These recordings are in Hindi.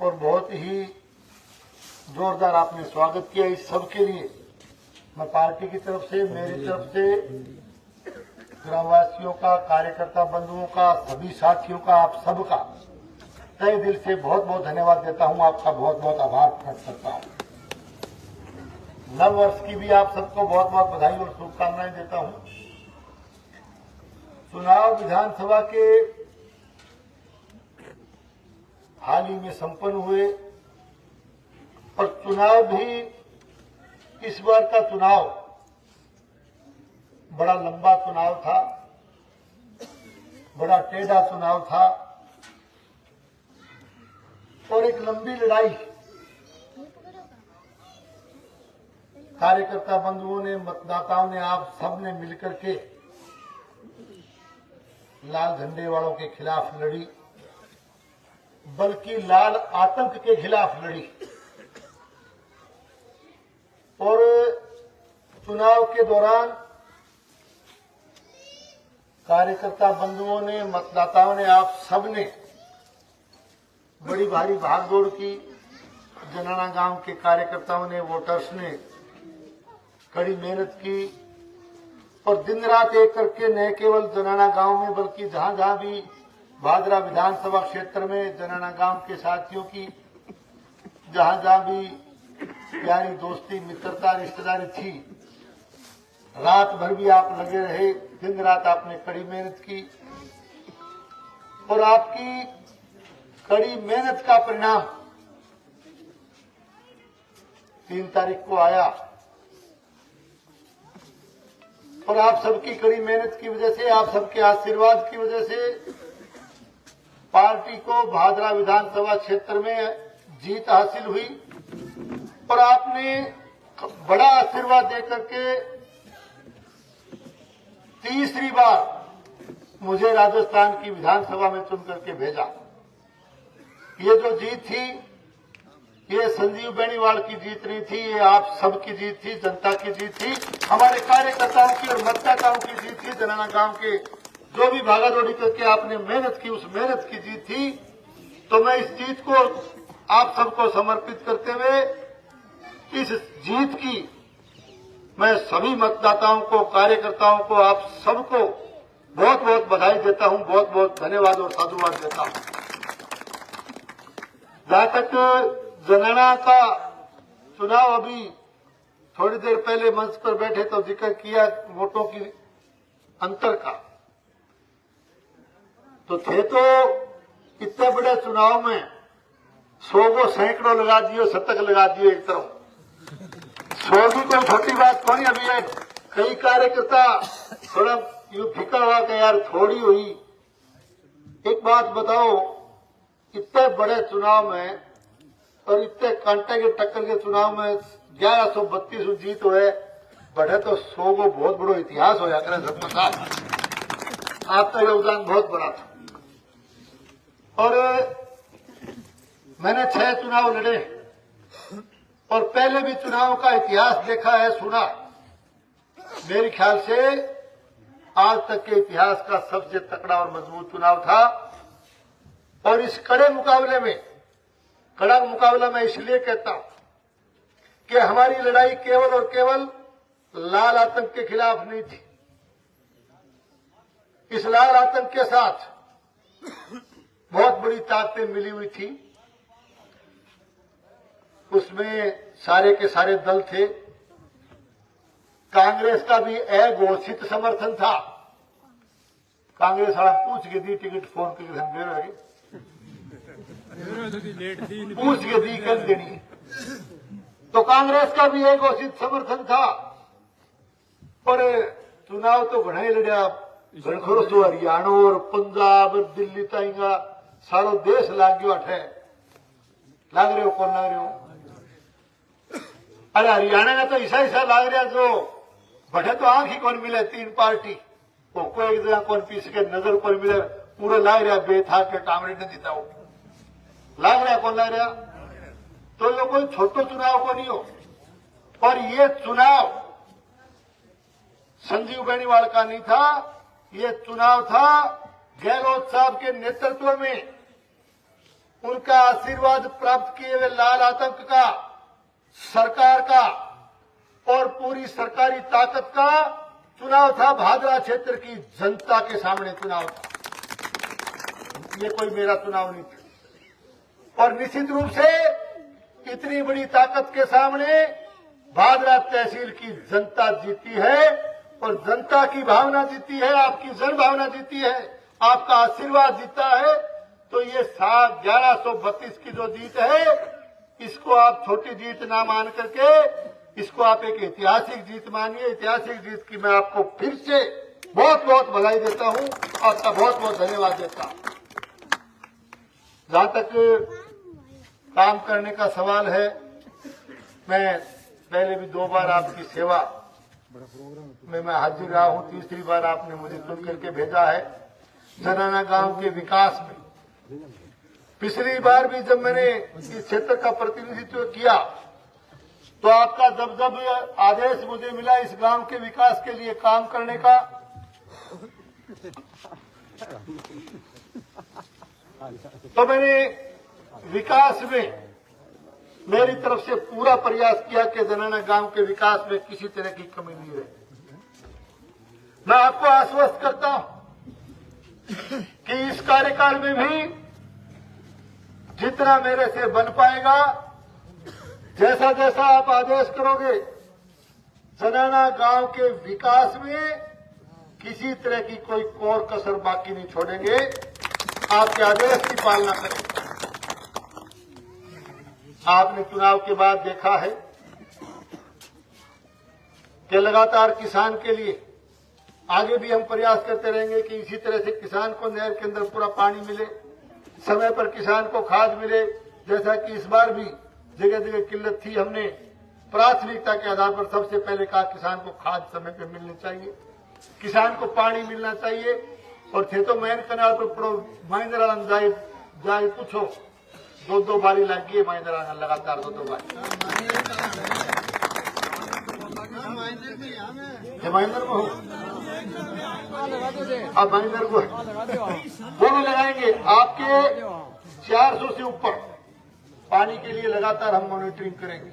और बहुत ही जोरदार आपने स्वागत किया। इस सबके लिए मैं पार्टी की तरफ से, मेरी तरफ से, ग्रामवासियों का, कार्यकर्ता बंधुओं का, सभी साथियों का, आप सबका तहे दिल से बहुत बहुत धन्यवाद देता हूं। आपका बहुत बहुत आभार प्रकट करता हूं। नव वर्ष की भी आप सबको बहुत बहुत बधाई और शुभकामनाएं देता हूं। चुनाव विधानसभा के हाल ही में संपन्न हुए और चुनाव भी, इस बार का चुनाव बड़ा लंबा चुनाव था, बड़ा टेढ़ा चुनाव था और एक लंबी लड़ाई कार्यकर्ता बंधुओं ने, मतदाताओं ने, आप सबने मिलकर के लाल झंडे वालों के खिलाफ लड़ी, बल्कि लाल आतंक के खिलाफ लड़ी। और चुनाव के दौरान कार्यकर्ता बंधुओं ने, मतदाताओं ने, आप सबने बड़ी भारी भागदौड़ की। जनाना गांव के कार्यकर्ताओं ने, वोटर्स ने कड़ी मेहनत की और दिन रात एक करके न केवल जनाना गांव में बल्कि जहां जहां भी भादरा विधानसभा क्षेत्र में जनाना गांव के साथियों की जहां जहां भी प्यारी दोस्ती, मित्रता, रिश्तेदारी थी, रात भर भी आप लगे रहे, दिन रात आपने कड़ी मेहनत की और आपकी कड़ी मेहनत का परिणाम 3 तारीख को आया। और आप सबकी कड़ी मेहनत की वजह से, आप सबके आशीर्वाद की वजह से पार्टी को भादरा विधानसभा क्षेत्र में जीत हासिल हुई और आपने बड़ा आशीर्वाद देकर के तीसरी बार मुझे राजस्थान की विधानसभा में चुन करके भेजा। ये जो जीत थी, ये संजीव बेनीवाल की जीत नहीं थी, ये आप सबकी जीत थी, जनता की जीत थी, हमारे कार्यकर्ताओं की और मतदाताओं की जीत थी। जनाना गांव के जो भी भागादौड़ी करके आपने मेहनत की, उस मेहनत की जीत थी। तो मैं इस जीत को आप सबको समर्पित करते हुए, इस जीत की मैं सभी मतदाताओं को, कार्यकर्ताओं को, आप सबको बहुत बहुत बधाई देता हूं, बहुत बहुत धन्यवाद और साधुवाद देता हूं। जहां तक जनाना का चुनाव, अभी थोड़ी देर पहले मंच पर बैठे तो जिक्र किया वोटों की अंतर का, तो थे तो इतने बड़े चुनाव में 100 को सैकड़ों लगा दियो, शतक लगा दियो एक तरफ। 100 की कोई छोटी बात थोड़ी। अभी कई कार्यकर्ता थोड़ा यूं फिका हुआ कि यार थोड़ी हुई। एक बात बताओ, इतने बड़े चुनाव में और इतने कांटे के टक्कर के चुनाव में 1132 जीत हुए, बढ़े तो 100 को बहुत बड़ो इतिहास होया करे। सबके साथ आपका योगदान बहुत बड़ा था। और मैंने 6 चुनाव लड़े और पहले भी चुनाव का इतिहास देखा है, सुना। मेरे ख्याल से आज तक के इतिहास का सबसे तकड़ा और मजबूत चुनाव था। और इस कड़े मुकाबले में, कड़ा मुकाबला मैं इसलिए कहता हूं कि हमारी लड़ाई केवल और केवल लाल आतंक के खिलाफ नहीं थी। इस लाल आतंक के साथ बहुत बड़ी ताकतें मिली हुई थी। उसमें सारे के सारे दल थे। कांग्रेस का भी अघोषित समर्थन था। कांग्रेस वाला पूछ के दी टिकट, फोन करके समझे पूछ के दी कर देनी। तो कांग्रेस का भी अघोषित समर्थन था। और चुनाव तो घना ही लड़िया, घणखरो तो हरियाणा और पंजाब और दिल्ली ताईगा सारो देश लाग गयो। अठे लाग रहे हो, कौन लाग रहे हो? अरे हरियाणा का तो ऐसा लाग रहा जो बढ़े तो आंख ही कौन मिले। 3 पार्टी वो कोई एक जगह कौन पीस के नजर कौन मिले, पूरा लाग रहा बेथा के कामरे ने जीता हो। लाग रहा कौन लाग रहा? तो ये कोई छोटो चुनाव को नहीं हो। और ये चुनाव संजीव बेनीवाल का नहीं था, ये चुनाव था गहलोत साहब के नेतृत्व में उनका आशीर्वाद प्राप्त किए हुए लाल आतंक का, सरकार का और पूरी सरकारी ताकत का चुनाव था। भादरा क्षेत्र की जनता के सामने चुनाव था, ये कोई मेरा चुनाव नहीं था। और निश्चित रूप से इतनी बड़ी ताकत के सामने भादरा तहसील की जनता जीती है और जनता की भावना जीती है, आपकी जन भावना जीती है, आपका आशीर्वाद जीता है। तो ये 1132 की जो जीत है, इसको आप छोटी जीत ना मान करके इसको आप एक ऐतिहासिक जीत मानिए। ऐतिहासिक जीत की मैं आपको फिर से बहुत बहुत बधाई देता हूं, आपका बहुत बहुत धन्यवाद देता हूं। जहां तक काम करने का सवाल है, मैं पहले भी 2 बार आपकी सेवा में मैं हाजिर रहा हूं, तीसरी बार आपने मुझे चुन करके भेजा है जनाना गांव के विकास में। पिछली बार भी जब मैंने इस क्षेत्र का प्रतिनिधित्व किया तो आपका जब आदेश मुझे मिला इस गांव के विकास के लिए काम करने का, तो मैंने विकास में मेरी तरफ से पूरा प्रयास किया कि जनाना गांव के विकास में किसी तरह की कमी नहीं रहे। मैं आपको आश्वस्त करता हूं कि इस कार्यकाल में भी जितना मेरे से बन पाएगा, जैसा जैसा आप आदेश करोगे, जनाना गांव के विकास में किसी तरह की कोई कोर कसर बाकी नहीं छोड़ेंगे। आपके आदेश की पालना करेंगे। आपने चुनाव के बाद देखा है कि लगातार किसान के लिए आगे भी हम प्रयास करते रहेंगे कि इसी तरह से किसान को नहर के अंदर पूरा पानी मिले, समय पर किसान को खाद मिले। जैसा कि इस बार भी जगह जगह किल्लत थी, हमने प्राथमिकता के आधार पर सबसे पहले कहा किसान को खाद समय पर मिलनी चाहिए, किसान को पानी मिलना चाहिए। और थे तो मैन कनाल पर महिंद्रा जाए पूछो, 2 बारी लगी है महिंद्रा लगातार 2 बारी। महेंद्र को अब महेंद्र को वो भी लगाएंगे। आपके 400 से ऊपर पानी के लिए लगातार हम मॉनिटरिंग करेंगे।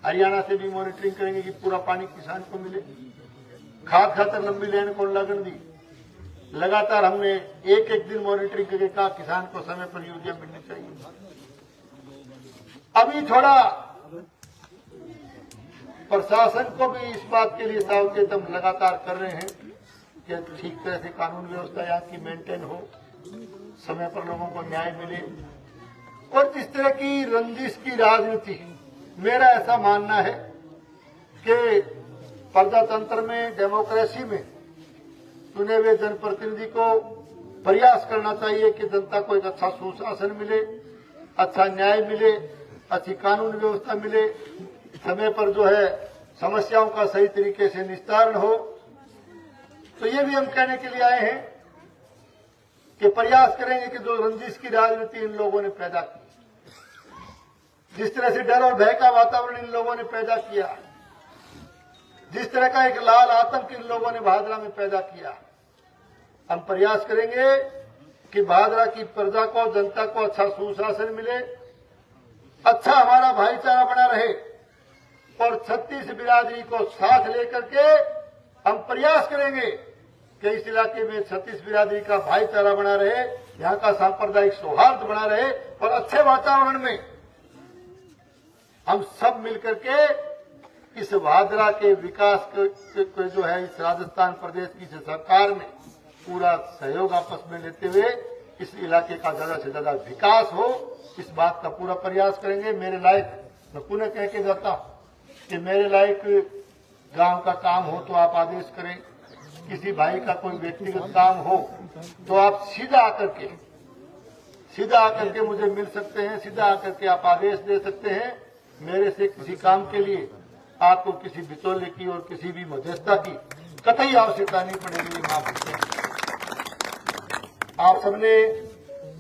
हरियाणा से भी मॉनिटरिंग करेंगे कि पूरा पानी किसान को मिले। खाद खातर लंबी लाइन को लगन दी, लगातार हमने एक दिन मॉनिटरिंग करके कहा किसान को समय पर यूरिया मिलनी चाहिए। अभी थोड़ा प्रशासन को भी इस बात के लिए सावचेत हम लगातार कर रहे हैं कि ठीक तरह से कानून व्यवस्था यहाँ की मेंटेन हो, समय पर लोगों को न्याय मिले। और जिस तरह की रंजिश की राजनीति, मेरा ऐसा मानना है कि प्रजातंत्र में, डेमोक्रेसी में चुने हुए जनप्रतिनिधि को प्रयास करना चाहिए कि जनता को एक अच्छा सुशासन मिले, अच्छा न्याय मिले, अच्छी कानून व्यवस्था मिले, समय पर जो है समस्याओं का सही तरीके से निस्तारण हो। तो ये भी हम कहने के लिए आए हैं कि प्रयास करेंगे कि जो रंजिश की राजनीति इन लोगों ने पैदा की, जिस तरह से डर और भय का वातावरण इन लोगों ने पैदा किया, जिस तरह का एक लाल आतंक इन लोगों ने भादरा में पैदा किया, हम प्रयास करेंगे कि भादरा की प्रजा को, जनता को अच्छा सुशासन मिले, अच्छा हमारा भाईचारा बना रहे। और 36 बिरादरी को साथ लेकर के हम प्रयास करेंगे कि इस इलाके में 36 बिरादरी का भाईचारा बना रहे, यहाँ का सांप्रदायिक सौहार्द बना रहे और अच्छे वातावरण में हम सब मिलकर के इस भादरा के विकास को जो है इस राजस्थान प्रदेश की सरकार में पूरा सहयोग आपस में लेते हुए इस इलाके का ज्यादा से ज्यादा विकास हो, इस बात का पूरा प्रयास करेंगे। मेरे लायक मैं पुनः कह के जाता हूं कि मेरे लायक गांव का काम हो तो आप आदेश करें, किसी भाई का कोई व्यक्तिगत काम हो तो आप सीधा आकर के मुझे मिल सकते हैं, सीधा आकर के आप आदेश दे सकते हैं। मेरे से किसी काम के लिए आपको किसी बिचौले की और किसी भी मध्यस्थता की कतई आवश्यकता नहीं पड़ेगी। ये माफ कीजिए। आप सबने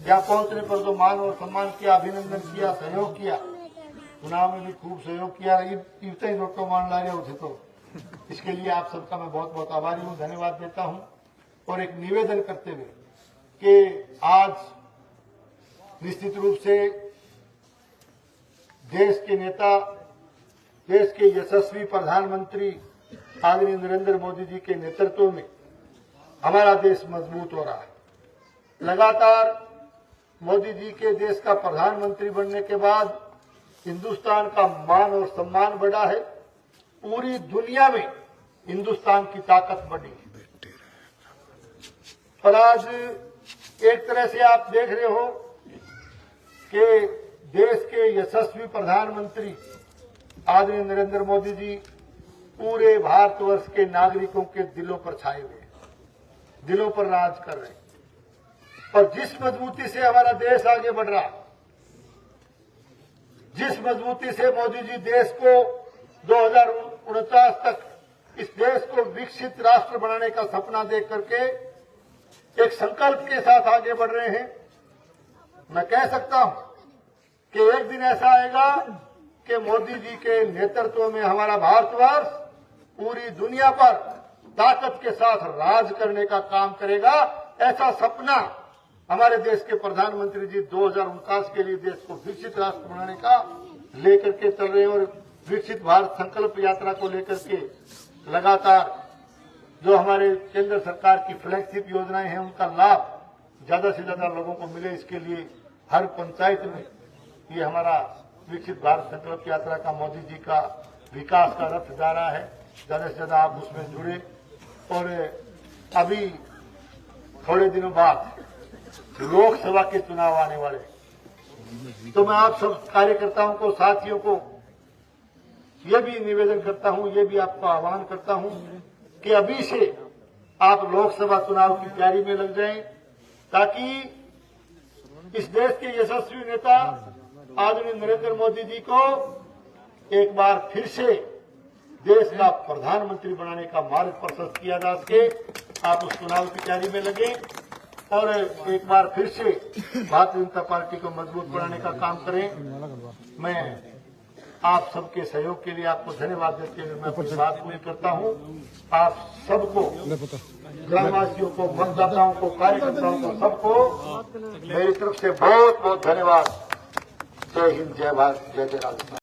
यहाँ पहुंचने पर जो मान और सम्मान किया, अभिनंदन किया, सहयोग किया, चुनाव में भी खूब सहयोग किया, इतना ही लोग मान ला रहे होते तो इसके लिए आप सबका मैं बहुत बहुत आभारी हूँ, धन्यवाद देता हूँ। और एक निवेदन करते हुए कि आज निश्चित रूप से देश के नेता, देश के यशस्वी प्रधानमंत्री आदरणीय नरेंद्र मोदी जी के नेतृत्व में हमारा देश मजबूत हो रहा है। लगातार मोदी जी के देश का प्रधानमंत्री बनने के बाद हिंदुस्तान का मान और सम्मान बढ़ा है। पूरी दुनिया में हिंदुस्तान की ताकत बढ़ी है। पर आज एक तरह से आप देख रहे हो कि देश के यशस्वी प्रधानमंत्री आदरणीय नरेंद्र मोदी जी पूरे भारतवर्ष के नागरिकों के दिलों पर छाए हुए हैं, दिलों पर राज कर रहे हैं। और जिस मजबूती से हमारा देश आगे बढ़ रहा है, जिस मजबूती से मोदी जी देश को 2049 तक इस देश को विकसित राष्ट्र बनाने का सपना देख करके एक संकल्प के साथ आगे बढ़ रहे हैं, मैं कह सकता हूं कि एक दिन ऐसा आएगा कि मोदी जी के नेतृत्व में हमारा भारतवर्ष पूरी दुनिया पर ताकत के साथ राज करने का काम करेगा। ऐसा सपना हमारे देश के प्रधानमंत्री जी 2049 के लिए देश को विकसित राष्ट्र बनाने का लेकर के चल रहे हैं। और विकसित भारत संकल्प यात्रा को लेकर के लगातार जो हमारे केंद्र सरकार की फ्लैगशिप योजनाएं हैं, उनका लाभ ज्यादा से ज्यादा लोगों को मिले, इसके लिए हर पंचायत में ये हमारा विकसित भारत संकल्प यात्रा का मोदी जी का विकास का रथ जा रहा है। ज्यादा से ज्यादा आप उसमें जुड़े। और अभी थोड़े दिनों बाद लोकसभा के चुनाव आने वाले, तो मैं आप सब कार्यकर्ताओं को, साथियों को ये भी निवेदन करता हूं, ये भी आपको आह्वान करता हूं कि अभी से आप लोकसभा चुनाव की तैयारी में लग जाएं, ताकि इस देश के यशस्वी नेता आदरणीय नरेंद्र मोदी जी को एक बार फिर से देश का प्रधानमंत्री बनाने का मार्ग प्रशस्त किया जा सके। आप उस चुनाव की तैयारी में लगे और एक बार फिर से भारतीय जनता पार्टी को मजबूत बनाने का काम करें। मैं आप सबके सहयोग के लिए आपको धन्यवाद देते हुए मैं अपनी बात पूरी करता हूं। आप सबको, ग्रामवासियों को, मतदाताओं को, कार्यकर्ताओं को, सबको मेरी तरफ से बहुत बहुत धन्यवाद। जय हिंद, जय भारत, जय जय राजस्थान।